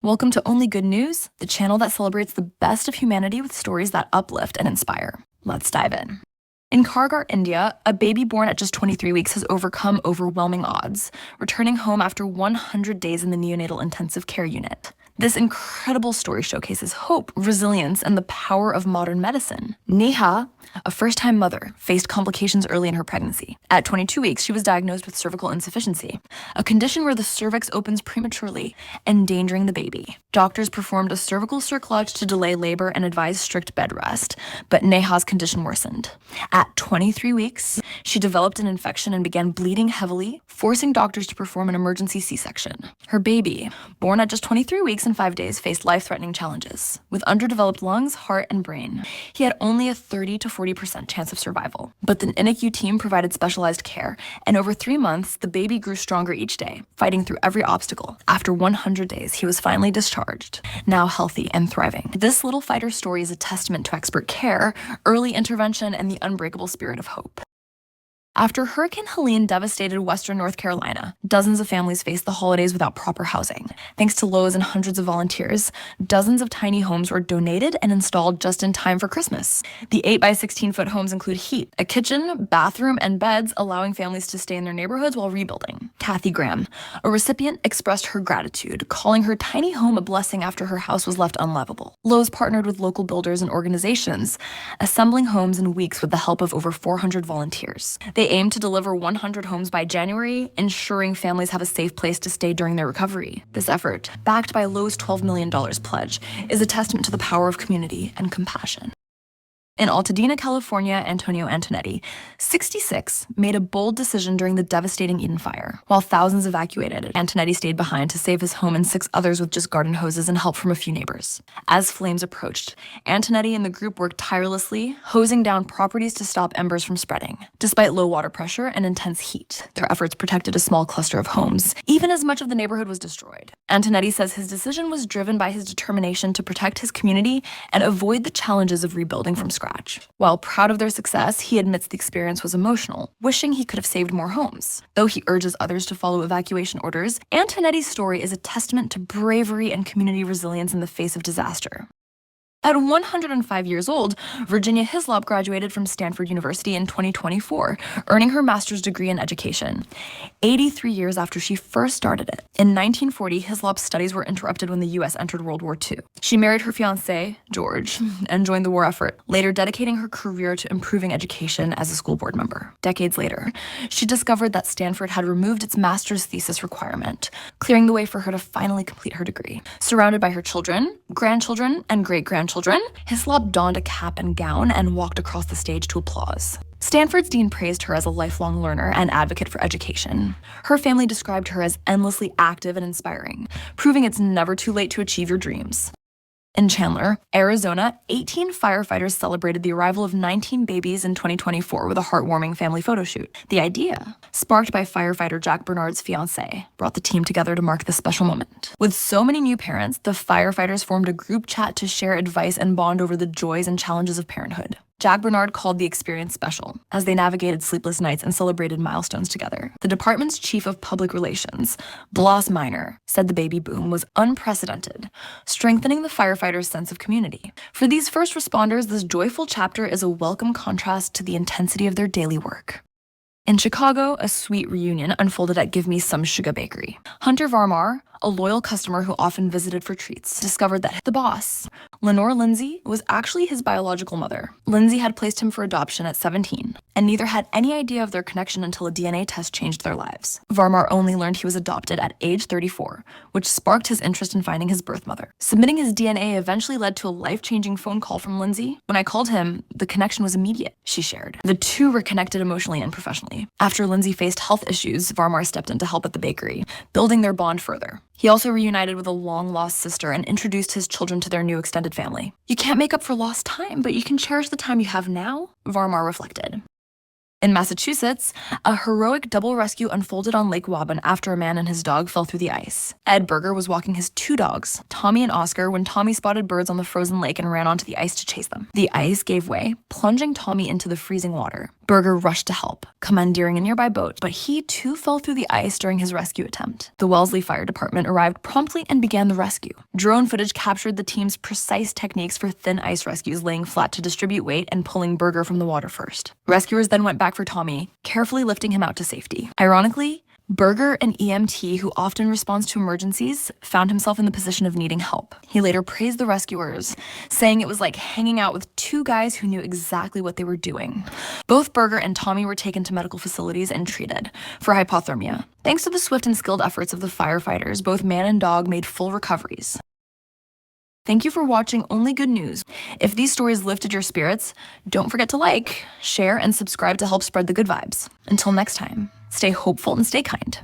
Welcome to Only Good News, the channel that celebrates the best of humanity with stories that uplift and inspire. Let's dive in. In Kargar, India, a baby born at just 23 weeks has overcome overwhelming odds, returning home after 100 days in the neonatal intensive care unit. This incredible story showcases hope, resilience, and the power of modern medicine. Neha, a first-time mother, faced complications early in her pregnancy. At 22 weeks, she was diagnosed with cervical insufficiency, a condition where the cervix opens prematurely, endangering the baby. Doctors performed a cervical cerclage to delay labor and advised strict bed rest, but Neha's condition worsened. At 23 weeks, she developed an infection and began bleeding heavily, forcing doctors to perform an emergency C-section. Her baby, born at just 23 weeks and 5 days, faced life-threatening challenges. With underdeveloped lungs, heart, and brain, he had only a 30 to 40% chance of survival. But the NICU team provided specialized care, and over 3 months, the baby grew stronger each day, fighting through every obstacle. After 100 days, he was finally discharged, now healthy and thriving. This little fighter's story is a testament to expert care, early intervention, and the unbreakable spirit of hope. After Hurricane Helene devastated western North Carolina, dozens of families faced the holidays without proper housing. Thanks to Lowe's and hundreds of volunteers, dozens of tiny homes were donated and installed just in time for Christmas. The 8 by 16-foot homes include heat, a kitchen, bathroom, and beds, allowing families to stay in their neighborhoods while rebuilding. Kathy Graham, a recipient, expressed her gratitude, calling her tiny home a blessing after her house was left unlivable. Lowe's partnered with local builders and organizations, assembling homes in weeks with the help of over 400 volunteers. They aim to deliver 100 homes by January, ensuring families have a safe place to stay during their recovery. This effort, backed by Lowe's $12 million pledge, is a testament to the power of community and compassion. In Altadena, California, Antonio Antonetti, 66, made a bold decision during the devastating Eden fire. While thousands evacuated, Antonetti stayed behind to save his home and 6 others with just garden hoses and help from a few neighbors. As flames approached, Antonetti and the group worked tirelessly, hosing down properties to stop embers from spreading. Despite low water pressure and intense heat, their efforts protected a small cluster of homes, even as much of the neighborhood was destroyed. Antonetti says his decision was driven by his determination to protect his community and avoid the challenges of rebuilding from scratch. While proud of their success, he admits the experience was emotional, wishing he could have saved more homes. Though he urges others to follow evacuation orders, Antonetti's story is a testament to bravery and community resilience in the face of disaster. At 105 years old, Virginia Hislop graduated from Stanford University in 2024, earning her master's degree in education, 83 years after she first started it. In 1940, Hislop's studies were interrupted when the U.S. entered World War II. She married her fiancé, George, and joined the war effort, later dedicating her career to improving education as a school board member. Decades later, she discovered that Stanford had removed its master's thesis requirement, clearing the way for her to finally complete her degree. Surrounded by her children, grandchildren, and great-grandchildren, Hislop donned a cap and gown and walked across the stage to applause. Stanford's dean praised her as a lifelong learner and advocate for education. Her family described her as endlessly active and inspiring, proving it's never too late to achieve your dreams. In Chandler, Arizona, 18 firefighters celebrated the arrival of 19 babies in 2024 with a heartwarming family photo shoot. The idea, sparked by firefighter Jack Bernard's fiancée, brought the team together to mark this special moment. With so many new parents, the firefighters formed a group chat to share advice and bond over the joys and challenges of parenthood. Jack Bernard called the experience special, as they navigated sleepless nights and celebrated milestones together. The department's chief of public relations, Blas Miner, said the baby boom was unprecedented, strengthening the firefighters' sense of community. For these first responders, this joyful chapter is a welcome contrast to the intensity of their daily work. In Chicago, a sweet reunion unfolded at Give Me Some Sugar Bakery. Hunter Varmar, a loyal customer who often visited for treats, discovered that the boss, Lenore Lindsay, was actually his biological mother. Lindsay had placed him for adoption at 17, and neither had any idea of their connection until a DNA test changed their lives. Varmar only learned he was adopted at age 34, which sparked his interest in finding his birth mother. Submitting his DNA eventually led to a life-changing phone call from Lindsay. When I called him, the connection was immediate, she shared. The two were connected emotionally and professionally. After Lindsay faced health issues, Varmar stepped in to help at the bakery, building their bond further. He also reunited with a long-lost sister and introduced his children to their new extended family. You can't make up for lost time, but you can cherish the time you have now, Varmar reflected. In Massachusetts, a heroic double rescue unfolded on Lake Waban after a man and his dog fell through the ice. Ed Berger was walking his 2 dogs, Tommy and Oscar, when Tommy spotted birds on the frozen lake and ran onto the ice to chase them. The ice gave way, plunging Tommy into the freezing water. Berger rushed to help, commandeering a nearby boat, but he too fell through the ice during his rescue attempt. The Wellesley Fire Department arrived promptly and began the rescue. Drone footage captured the team's precise techniques for thin ice rescues, laying flat to distribute weight and pulling Berger from the water first. Rescuers then went back for Tommy, carefully lifting him out to safety. Ironically, Berger, an EMT who often responds to emergencies, found himself in the position of needing help. He later praised the rescuers, saying it was like hanging out with two guys who knew exactly what they were doing. Both Berger and Tommy were taken to medical facilities and treated for hypothermia. Thanks to the swift and skilled efforts of the firefighters, both man and dog made full recoveries. Thank you for watching Only Good News. If these stories lifted your spirits, don't forget to like, share, and subscribe to help spread the good vibes. Until next time, stay hopeful and stay kind.